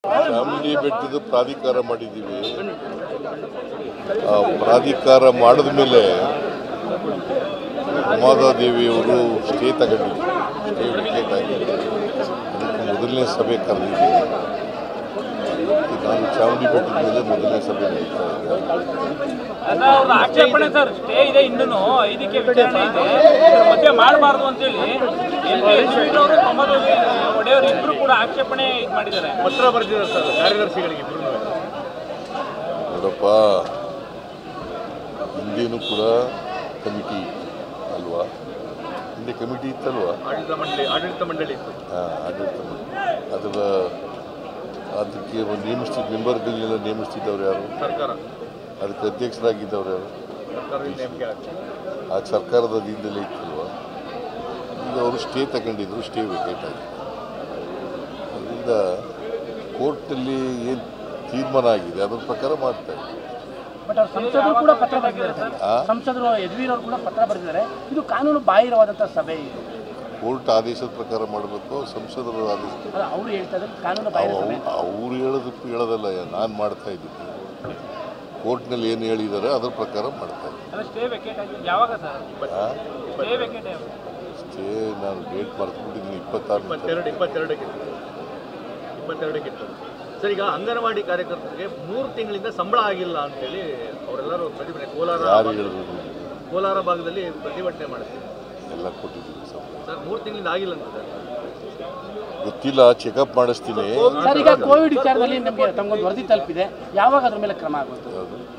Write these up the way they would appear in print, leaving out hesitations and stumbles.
ಚಾಮುಂಡಿ ಬೆಟ್ಟದ ಪ್ರಾಧಿಕಾರ ಮಾಡಿದ್ದೀವಿ. ಆ ಪ್ರಾಧಿಕಾರ ಮಾಡಿದ ಮೇಲೆ ಉಮಾದೇವಿಯವರು ಸ್ಟೇ ತಗೊಂಡಿದ್ರು, ಸ್ಟೇ ವಿಕೆಟ್ ಆಗಿದೆ. ಅದಕ್ಕೆ ಮೊದಲನೇ ಸಭೆ ಕರೆದಿದ್ದೀವಿ. ನಾನು ಚಾಮುಂಡಿ ಬೆಟ್ಟದ ಮೇಲೆ ಮೊದಲನೇ ಸಭೆ ನಡೀತಾ ಇದೆ. ಆಕ್ಷೇಪಣೆ ಸರ್, ಸ್ಟೇ ಇದೆ, ಇನ್ನೂ 5ಕ್ಕೆ ವಿಚಾರಣೆ ಇದೆ, ಮಧ್ಯೆ ಮಾಡಬಾರ್ದು ಅಂತೇಳಿ ಒಡೆಯವರು ಇಬ್ಬರು ಕೂಡ ಆಕ್ಷೇಪಣೆ ಇದು ಮಾಡಿದ್ದಾರೆ, ಪತ್ರ ಬರೆದಿದ್ದಾರೆ ಸರ್ ಕಾರ್ಯದರ್ಶಿಗಳಿಗೆ ಇಬ್ಬರು. ನೋಡಪ್ಪ, ಹಿಂದೇನು ಕೂಡ ಕಮಿಟಿ ಅಲ್ವಾ, ಹಿಂದೆ ಕಮಿಟಿ ಇತ್ತಲ್ವಾ, ಆಡಳಿತ ಮಂಡಳಿ ಇತ್ತು. ಆಡಳಿತ ಮಂಡಳಿ. ಅದಕ್ಕೆ ನೇಮಿಸ್ತಿದ್ದ ಮೆಂಬರ್ಗಳನ್ನೆಲ್ಲ ನೇಮಿಸ್ತಿದ್ದವ್ರು ಯಾರು? ಸರ್ಕಾರ. ಅದಕ್ಕೆ ಅಧ್ಯಕ್ಷರಾಗಿದ್ದವ್ರು ಯಾರು? ಆಗ ಸರ್ಕಾರದ ಅಧೀನದಲ್ಲೇ ಇತ್ತಲ್ವ. ಈಗ ಅವರು ಸ್ಟೇ ತಗೊಂಡಿದ್ರು, ಸ್ಟೇ ವೇಕೇಟ್ ಆಗಿದೆ. ಅದರಿಂದ ಕೋರ್ಟಲ್ಲಿ ಏನು ತೀರ್ಮಾನ ಆಗಿದೆ ಅದ್ರ ಪ್ರಕಾರ ಮಾಡ್ತಾ ಇದ್ದಾರೆ. ಬಟ್ ಅವ್ರು ಸಂಸದರು ಕೂಡ ಪತ್ರ ಬರೆದಿದ್ದಾರೆ ಸರ್, ಸಂಸದರು ಯದುವೀರ್ ಅವರು ಕೂಡ ಪತ್ರ ಬರೆದಿದ್ದಾರೆ. ಇದು ಕಾನೂನು ಬಾಹಿರವಾದಂಥ ಸಭೆ. ಇದು ಕೋರ್ಟ್ ಆದೇಶದ ಪ್ರಕಾರ ಮಾಡಬೇಕು, ಸಂಸದರು ಆದೇಶ. ಅವರು ಹೇಳ್ತಾ ಇದ್ದಾರೆ ಕಾನೂನು ಬಾಹಿರ ಸಭೆ. ಅವ್ರು ಹೇಳೋದಲ್ಲ, ನಾನು ಮಾಡ್ತಾ ಇದ್ದೀನಿ. ಕೋರ್ಟ್ನಲ್ಲಿ ಏನು ಹೇಳಿದ್ದಾರೆ ಅದ್ರ ಪ್ರಕಾರ ಮಾಡ್ತಾ ಇದ್ದೀನಿ. ಸ್ಟೇ ನಾನು ಡೇಟ್ ಮರೆತುಬಿಟ್ಟಿದ್ದೀನಿ, 22ಕ್ಕೆ. ಸರ್, ಈಗ ಅಂಗನವಾಡಿ ಕಾರ್ಯಕರ್ತರಿಗೆ 3 ತಿಂಗಳಿಂದ ಸಂಬಳ ಆಗಿಲ್ಲ ಅಂತೇಳಿ ಅವರೆಲ್ಲರೂ ಪ್ರತಿಭಟನೆ, ಕೋಲಾರ ಭಾಗದಲ್ಲಿ ಪ್ರತಿಭಟನೆ ಮಾಡ್ತೀವಿ. ಎಲ್ಲ ಕೊಟ್ಟಿದ್ದೀನಿ ಸರ್, 3 ತಿಂಗಳಿಂದ ಆಗಿಲ್ಲ ಅಂತ ಸರ್. ಗೊತ್ತಿಲ್ಲ, ಚೆಕಪ್ ಮಾಡಿಸ್ತೀನಿ. ಸರ್, ಈಗ ಕೋವಿಡ್ ವಿಚಾರದಲ್ಲಿ ನಮಗೆ ತಮಗೊಂದು ವರದಿ ತಲುಪಿದೆ, ಯಾವಾಗ ಅದ್ರ ಮೇಲೆ ಕ್ರಮ ಆಗುತ್ತೆ?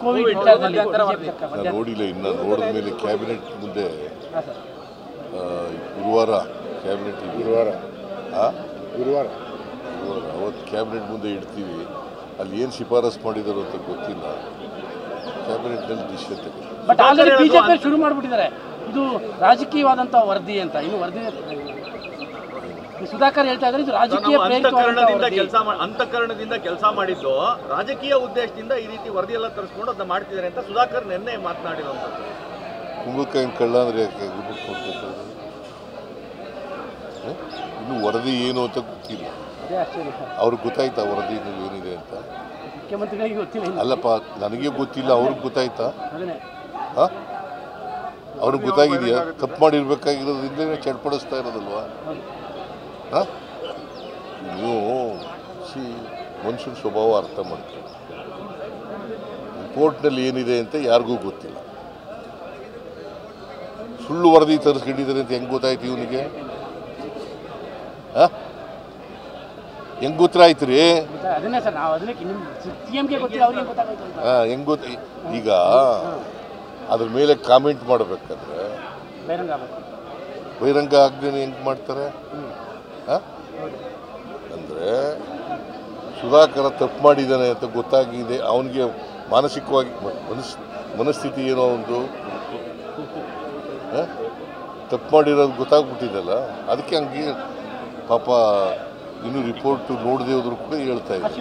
ಕೋವಿಡ್ ವಿಚಾರದಲ್ಲಿ ನೋಡಿಲ್ಲ, ಇನ್ನು ನೋಡಿದ ಮೇಲೆ ಕ್ಯಾಬಿನೆಟ್ ಮುಂದೆ ಗುರುವಾರ ಕ್ಯಾಬಿನೆಟ್ ಗುರುವಾರ ಅವತ್ತು ಕ್ಯಾಬಿನೆಟ್ ಮುಂದೆ ಇಡ್ತೀವಿ. ಅಲ್ಲಿ ಏನು ಶಿಫಾರಸು ಮಾಡಿದಾರೋ ಅಂತ ಗೊತ್ತಿಲ್ಲ. ಕ್ಯಾಬಿನೆಟ್ನಲ್ಲಿ ಡಿಸಿಷನ್ ತಗೊಂಡು. ಬಟ್ ಆಲ್ರೆಡಿ ಬಿಜೆಪಿ ಶುರು ಮಾಡಿಬಿಟ್ಟಿದ್ದಾರೆ, ಇದು ರಾಜಕೀಯವಾದಂಥ ವರದಿ ಅಂತ. ಇನ್ನು ವರದಿ ಸುಧಾಕರ್ ಹೇಳ್ತಾ ಇದ್ದಾರೆ, ಇದು ರಾಜಕೀಯ ಅಂತಃಕರಣದಿಂದ ಕೆಲಸ ಮಾಡಿದ್ದು, ರಾಜಕೀಯ ಉದ್ದೇಶದಿಂದ ಈ ರೀತಿ ವರದಿ ಎಲ್ಲ ತರಿಸ್ಕೊಂಡು ಅದನ್ನ ಮಾಡ್ತಿದ್ದಾರೆ ಅಂತ ಸುಧಾಕರ್ ನಿನ್ನೆ ಮಾತನಾಡಿರುವಂಥದ್ದು. ಕುಂಭಕಾಯಿನ ಕಳ್ಳ ಅಂದರೆ ಯಾಕೆ ಕೊಡ್ತಾರೆ? ಇನ್ನು ವರದಿ ಏನು ಅಂತ ಗೊತ್ತಿಲ್ಲ. ಅವ್ರಿಗೆ ಗೊತ್ತಾಯ್ತಾ ವರದಿ ಏನಿದೆ ಅಂತ? ಮುಖ್ಯಮಂತ್ರಿಗಳಿಗೆ ಗೊತ್ತಿಲ್ಲ. ಅಲ್ಲಪ್ಪ, ನನಗೆ ಗೊತ್ತಿಲ್ಲ, ಅವ್ರಿಗೆ ಗೊತ್ತಾಯ್ತಾ? ಅವ್ರಿಗೆ ಗೊತ್ತಾಗಿದೆಯಾ? ತಪ್ಪು ಮಾಡಿರ್ಬೇಕಾಗಿರೋದ್ರಿಂದ ಚಡ್ಪಡಿಸ್ತಾ ಇರೋದಲ್ವಾ? ನೀವು ಮನುಷ್ಯನ ಸ್ವಭಾವ ಅರ್ಥ ಮಾಡ್ತೀವಿ. ರಿಪೋರ್ಟ್ನಲ್ಲಿ ಏನಿದೆ ಅಂತ ಯಾರಿಗೂ ಗೊತ್ತಿಲ್ಲ. ಸುಳ್ಳು ವರದಿ ತರಿಸ್ಕೊಂಡಿದ್ದಾರೆ ಅಂತ ಹೆಂಗೆ ಗೊತ್ತಾಯ್ತು ಇವನಿಗೆ? ಹೆಂಗೆ ಗೊತ್ತಾಯ್ತು ರೀ? ಹೆಂಗೆ ಗೊತ್ತ? ಈಗ ಅದ್ರ ಮೇಲೆ ಕಾಮೆಂಟ್ ಮಾಡಬೇಕಾದ್ರೆ ಬಹಿರಂಗ ಆಗದೇನೆ ಹೆಂಗೆ ಮಾಡ್ತಾರೆ? ಅಂದರೆ ಸುಧಾಕರ ತಪ್ಪು ಮಾಡಿದ್ದಾನೆ ಅಂತ ಗೊತ್ತಾಗಿದೆ, ಅವನಿಗೆ ಮಾನಸಿಕವಾಗಿ ಮನಸ್ಥಿತಿ ಏನೋ ಒಂದು ತಪ್ಪು ಮಾಡಿರೋದು ಗೊತ್ತಾಗ್ಬಿಟ್ಟಿದ್ದಲ್ಲ, ಅದಕ್ಕೆ ಹಂಗೆ ಪಾಪ ಇನ್ನೂ ರಿಪೋರ್ಟ್ ನೋಡದೇ ಹೋದ್ರು ಕೂಡ ಹೇಳ್ತಾ ಇದ್ದಾರೆ.